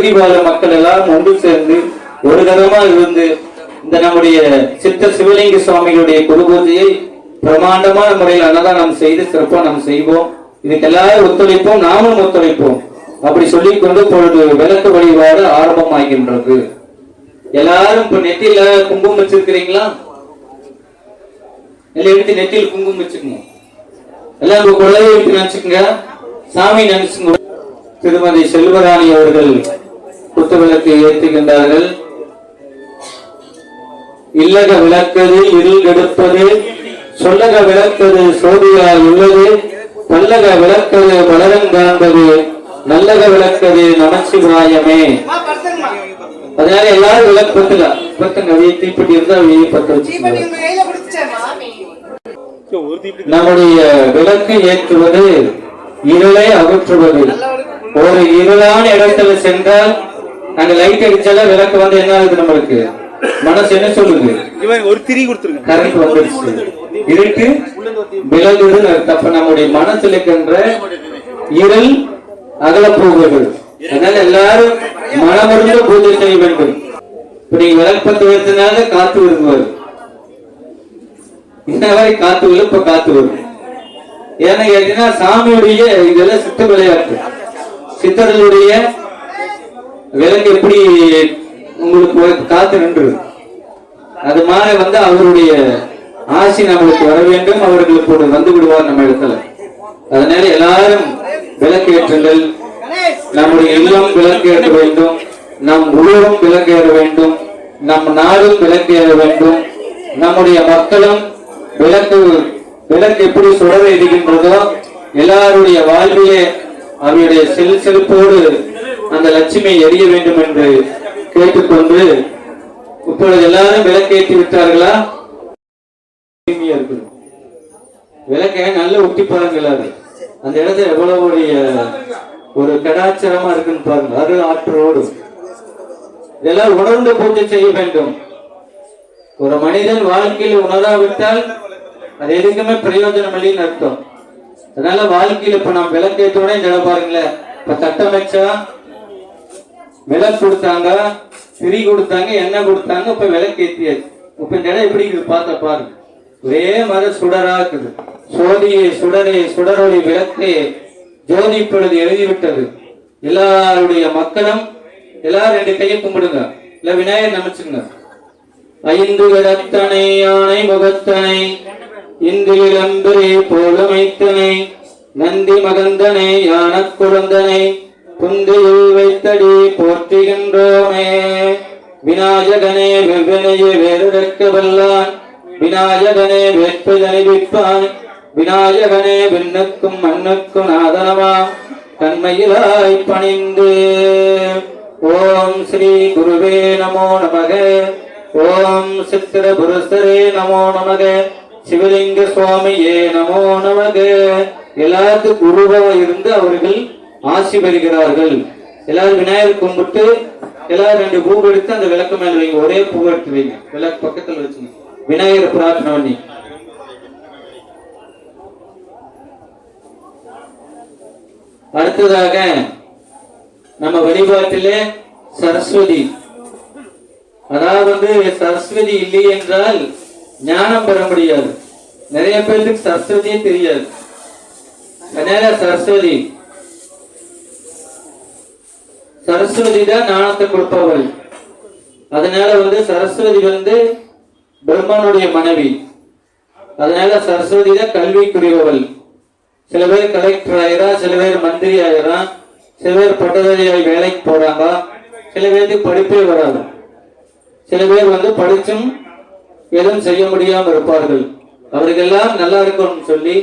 பகுதி வாழ் மக்கள் எல்லாம் ஒன்று சேர்ந்து ஒரு தரமா இருந்து இந்த நம்முடைய சித்த சிவலிங்க சுவாமிகளுடைய குரு பூஜையை பிரமாண்டமான முறையில் அன்னதானம் செய்து சிறப்பா நாம் செய்வோம். இதுக்கு எல்லாரும் ஒத்துழைப்போம், நாமும் ஒத்துழைப்போம். அப்படி சொல்லிக்கொண்டு பொழுது விளக்கு வழிபாடு ஆரம்பமாகின்றது. எல்லாரும் இப்ப நெத்தியில குங்குமம் வச்சிருக்கிறீங்களா? எல்லாம் எடுத்து நெத்தியில் குங்குமம் வச்சுக்கணும். எல்லாம் உங்க குழந்தைய எடுத்து நினைச்சுக்கங்க, சாமி நினைச்சுங்க. திருமதி செல்வராணி அவர்கள் குத்து விளக்கு ஏற்றுகின்றார்கள். இல்லக விளக்கது இருள் கெடுப்பது, சொல்லக விளக்கது சோதியால் உள்ளது, பல்லக விளக்கது பலரங்காண்பது, நல்லக விளக்கது நமச்சிவாயமே. அதனால எல்லாரும் விளக்கு பத்துங்க. தீப்பெட்டி இருந்தா பத்த வச்சு நம்முடைய விளக்கு ஏற்றுவது இருளை அகற்றுவது. ஒரு இருளான இடத்துல சென்றால் அங்க லைட் அடிச்சால விளக்கு வந்து என்ன ஆகுது, நம்மளுக்கு மனசு என்ன சொல்லுது, ஒரு திரி கொடுத்துருங்க, கரண்ட் வந்துருச்சு, இருட்டு விலகுது. தப்ப நம்முடைய மனசுல இருக்கின்ற இருள் அகல போகுது. அதனால எல்லாரும் மனமுடிந்த பூஜை செய்ய வேண்டும். இப்ப நீங்க விளக்கப்பத்து வருத்தினால காத்து விரும்புவார், இந்த மாதிரி காத்து விழு, இப்ப காத்து வரும். ஏன்னா கேட்டீங்கன்னா சாமியுடைய இதெல்லாம் சித்த விளையாட்டு. சித்தர்களுடைய விலங்கு எப்படி உங்களுக்கு காத்து நின்று அது மாதிரி வந்து அவருடைய ஆசி நம்மளுக்கு வர வேண்டும். அவர்களுக்கு வந்து விடுவார் நம்ம இடத்துல. அதனால எல்லாரும் விளக்கேற்றுங்கள். நம்முடைய இல்லம் விளக்கேற்ற வேண்டும், நம் உலகம் விளக்கேற வேண்டும், நம் நாடும் விளக்கேற வேண்டும், நம்முடைய மக்களும் விளக்கு எப்படி சுடர இருக்கின்றதோ எல்லாருடைய வாழ்விலே அவருடைய செல்போடு அந்த லட்சுமி எரிய வேண்டும் என்று கேட்டுக்கொண்டு இப்பொழுது எல்லாரும் விளக்கேற்றி விட்டார்களா? விளக்க நல்ல ஒட்டி பாருங்கள். அந்த இடத்துல எவ்வளவு ஒரு கடாச்சாரமா இருக்குன்னு பாருங்க. அது ஆற்றோடு இதெல்லாம் உணர்ந்து பூஜை செய்ய வேண்டும். ஒரு மனிதன் வாழ்க்கையில் உணராவிட்டால் அது எதுக்குமே பிரயோஜனம் இல்லைன்னு அர்த்தம். அதனால வாழ்க்கையில் இப்ப நாம் விளக்கேற்றோட இந்த இடம் பாருங்களேன். இப்ப தட்டம் வச்சா விளக்கு கொடுத்தாங்க, திரி கொடுத்தாங்க, எண்ணெய் கொடுத்தாங்க, இப்ப விளக்கேற்றியாச்சு. இப்ப இந்த இடம் எப்படி இருக்குது பார்த்தா பாருங்க. ஒரே மாதிரி சுடரா இருக்குது. சோதியே சுடரே சுடரொளி விளக்கே ஜோதி இப்பொழுது எழுதிவிட்டது. எல்லாருடைய மக்களும் எல்லாரும் 2 கையை கும்பிடுங்க. இல்ல விநாயகர் நமச்சுங்க. ஐந்து விளத்தனை யானை முகத்தனை இந்திலம்பரே போலமைத்தனை நந்தி மகந்தனை யான குழந்தனை புந்தியில் வைத்தடி போற்றுகின்றோமே. விநாயகனே வெவ்வினையே வேறுக்க வல்லான், விநாயகனே வேட்பதனை விற்பான், விநாயகனே விண்ணுக்கும் மண்ணுக்கும் நாதனமா தன்மையிலாய் பணிந்து. ஓம் ஸ்ரீ குருவே நமோ நமக. ஓம் சித்திர புருஷரே நமோ நமக. சிவலிங்க சுவாமியே நமோ நமக. எல்லாத்துக்கும் குருவா இருந்து அவர்கள் ஆசி பெறுகிறார்கள். எல்லாரும் விநாயகர் கும்பிட்டு எல்லாரும் 2 பூ எடுத்து அந்த விளக்கு மேல வைங்க. ஒரே பூ எடுத்து வைங்க, விளக்கு பக்கத்துல வச்சுங்க. விநாயகர் பிரார்த்தனை பண்ணி அடுத்ததாக நம்ம வழிபாட்டிலே சரஸ்வதி, அதாவது சரஸ்வதி இல்லை என்றால் ஞானம் பெற முடியாது. நிறைய பேருக்கு சரஸ்வதியே தெரியாது. அதனால சரஸ்வதி தான் ஞானத்தை கொடுப்பவள். அதனால சரஸ்வதி பிரம்மனுடைய மனைவி. அதனால சரஸ்வதி தான் கல்விக்குரியவள். சில பேர் கலெக்டர் ஆயிரா, சில பேர் மந்திரி ஆயிரா, சில பேர் பட்டதாரியாய் வேலைக்கு போறாங்க. சில பேருக்கு படிப்பே வராது. சில பேர் படிச்சும் எதுவும் செய்ய முடியாம இருப்பார்கள். அவர்களெல்லாம் நல்லா இருக்கணும்னு சொல்லி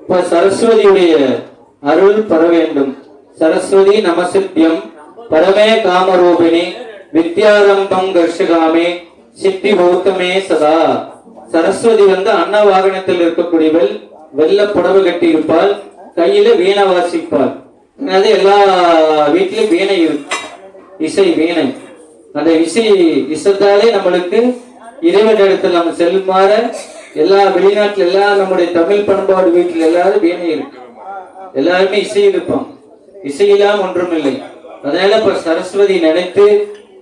இப்ப சரஸ்வதியுடைய அருள் பெற வேண்டும். சரஸ்வதி நமசித்தியம் பரமே காமரூபிணி வித்யாரம்பம் கர்ஷகாமே சித்தி பௌத்தமே சதா. சரஸ்வதி அன்ன வாகனத்தில் இருக்கக்கூடியவள். வெள்ள புடவை கட்டி இருப்பாள், கையில வீணை வாசிப்பாள். அது எல்லா வீட்டிலும் வீணை இருக்கு, இசை வீணை. அந்த இசைத்தாலே நம்மளுக்கு இறைவன் இடத்துல நம்ம செல்லுமாற எல்லா வெளிநாட்டுல எல்லா நம்முடைய தமிழ் பண்பாடு வீட்டுல எல்லாரும் வீணை இருக்கு. எல்லாருமே இசை இருப்போம். இசை இல்லாம ஒன்றும் இல்லை. அதனால இப்ப சரஸ்வதி நினைத்து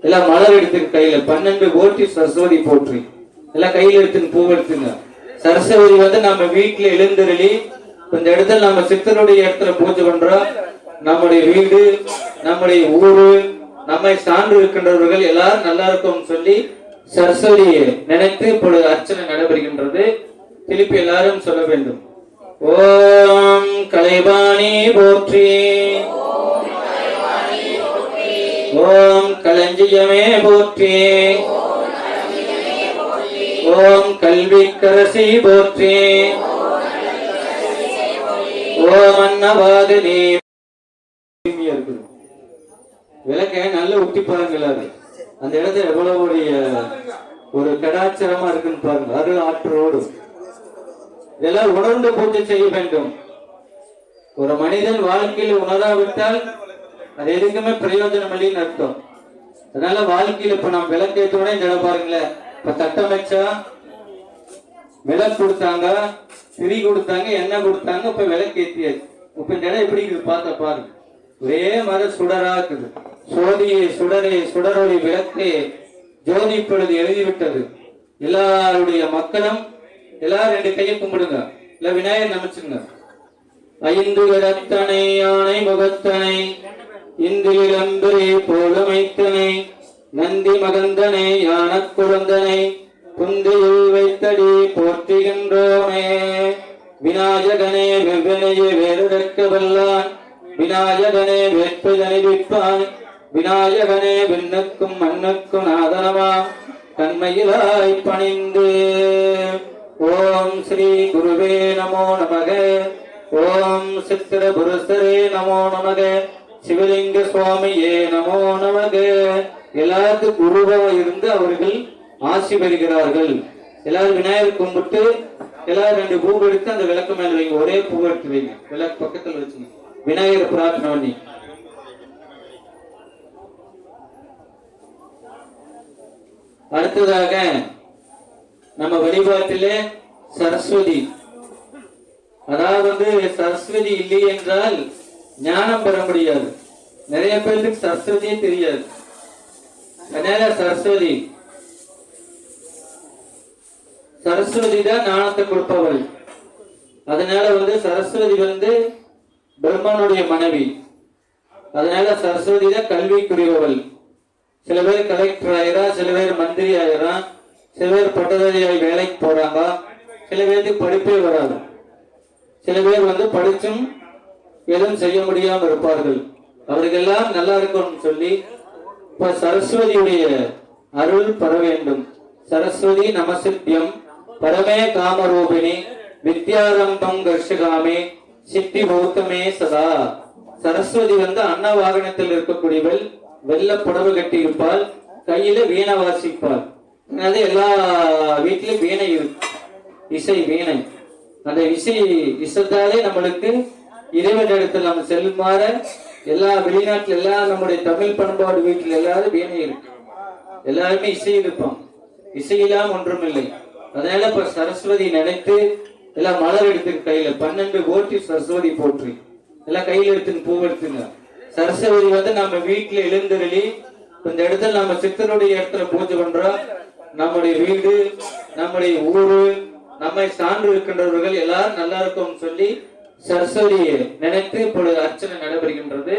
எல்லாம் மலர் எடுத்துங்க கையில 12 கோட்டி சரஸ்வதி போற்றி எல்லாம் கையில எடுத்துன்னு பூ எடுத்துங்க. சரஸ்வதி வந்து நம்ம வீட்டுல எழுந்தருளி இந்த இடத்துல நம்ம சித்தருடைய இடத்துல பூஜை பண்றோம். நம்முடைய வீடு, நம்முடைய ஊரு, நம்மை சான்று இருக்கின்றவர்கள் எல்லாரும் நல்லா இருக்கும் சொல்லி சரஸ்வதியை நினைத்து இப்பொழுது அர்ச்சனை நடைபெறுகின்றது. திருப்பி எல்லாரும் சொல்ல வேண்டும். ஓம் கலைவாணி போற்றி, ஓம் களஞ்சியமே போற்றி, ஓம் கல்விக்கரசி போற்றி, ஓம் அன்னவாதினி. விளக்க நல்ல உத்தி பாருங்க எல்லாரும். அந்த இடத்துல எவ்வளவு ஒரு கடாச்சரமா இருக்குன்னு பாருங்க. அருள் ஆற்றோடு இதெல்லாம் உணர்ந்து பூஜை செய்ய வேண்டும். ஒரு மனிதன் வாழ்க்கையில் உணராவிட்டால் அது எதுக்குமே பிரயோஜனம் இல்லைன்னு அர்த்தம். அதனால வாழ்க்கையில இப்ப நம்ம விளக்கேற்றோட இந்த இடம் பாருங்களேன். இப்ப தட்டமைச்சா விளக்கு கொடுத்தாங்க, திரி கொடுத்தாங்க, எண்ணெய் கொடுத்தாங்க, இப்ப விளக்கேற்றியாச்சு. இப்ப இந்த இடம் எப்படி இருக்குது பார்த்த பாருங்க. ஒரே மாதிரி சுடரா இருக்குது. சோதியே சுடரே சுடரொளி விளக்கே ஜோதி பொழுது எழுதிவிட்டது. எல்லாருடைய மக்களும் எல்லாரும் 2 கையை கும்பிடுங்க. இல்ல விநாயகர் நமச்சுங்க. 5 விரத்தனை யானை முகத்தனை இந்திலம்பரே போலமைத்தனை நந்தி மகந்தனை யான குழந்தனை குந்தியில் வைத்தடி போற்றுகின்றோமே. விநாயகனே வெவ்வினையை வேறுடக்க வல்லான், விநாயகனே வேட்பதனை விற்பான், விநாயகனே விண்ணுக்கும் மண்ணுக்கும் நாதனமா தன்மையிலாய் பணிந்து. ஓம் ஸ்ரீ குருவே நமோ நமக, ஓம் சித்திர புருஷரே நமோ நமக, சிவலிங்க சுவாமியே நமோ நமக. எல்லாருக்கும் குருவா இருந்து அவர்கள் ஆசி பெறுகிறார்கள். எல்லாரும் விநாயகர் கும்பிட்டு எல்லாரும் 2 பூ எடுத்து அந்த விளக்கு மேல வைங்க. ஒரே பூ எடுத்து வைங்க, விளக்கு பக்கத்துல வச்சுங்க. விநாயகர் பிரார்த்தனை பண்ணி அடுத்ததாக நம்ம வழிபாட்டிலே சரஸ்வதி, அதாவது சரஸ்வதி இல்லை என்றால் ஞானம் பெற முடியாது. நிறைய பேருக்கு சரஸ்வதியே தெரியாது. அதனால சரஸ்வதி தான் ஞானத்தை கொடுப்பவள். அதனால சரஸ்வதி பிரம்மனுடைய மனைவி. அதனால சரஸ்வதி தான் கல்விக்குரியவள். சில பேர் கலெக்டர் ஆயிரா, சில பேர் மந்திரி ஆயிரா, சில பேர் பட்டதாரியாய் வேலைக்கு போறாங்க. சில பேருக்கு படிப்பே வராது. சில பேர் படிச்சும் எதுவும் செய்ய முடியாம இருப்பார்கள். அவர்களெல்லாம் நல்லா இருக்கும்னு சொல்லி இப்ப சரஸ்வதியுடைய அருள் பெற வேண்டும். சரஸ்வதி நமசித்தியம் பரமே காமரூபிணி வித்யாரம்பம் கர்ஷகாமே சித்தி பௌத்தமே சதா. சரஸ்வதி அன்ன வாகனத்தில் இருக்கக்கூடியவள். வெள்ள புடவை கட்டி இருப்பாள், கையில வீணை வாசிப்பாள். அது எல்லா வீட்டிலும் வீணை இருக்கு, இசை வீணை. அந்த இசைத்தாலே நம்மளுக்கு இறைவன் இடத்துல நம்ம செல்லுமாற எல்லா வெளிநாட்டுல எல்லாம் நம்முடைய தமிழ் பண்பாடு வீட்டுல எல்லாரும் வீணை இருக்கு. எல்லாருமே இசை இருப்பான். இசையெல்லாம் ஒன்றும் இல்லை. அதனால இப்ப சரஸ்வதி நினைத்து எல்லாம் மலர் எடுத்துங்க கையில. 12 கோட்டி சரஸ்வதி போற்றி எல்லாம் கையில எடுத்துன்னு பூ எடுத்துங்க. சரஸ்வதி நம்ம வீட்டுல எழுந்தருளி இந்த இடத்துல நம்ம சித்தருடைய இடத்துல பூஜை பண்றோம். நம்முடைய வீடு, நம்முடைய ஊரு, நம்மை சான்று இருக்கின்றவர்கள் எல்லாரும் நல்லா இருக்கும் சொல்லி சரஸ்வதியை நினைத்து இப்பொழுது அர்ச்சனை நடைபெறுகின்றது.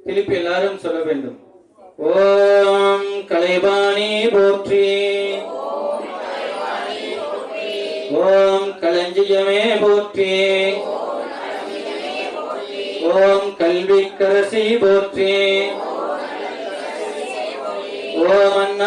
திருப்பி எல்லாரும் சொல்ல வேண்டும். ஓம் கலைவாணி போற்றி, ஓம் களஞ்சியமே போற்றி, ஓம் கல்விக்கரசி போற்றி, ஓம் அன்ன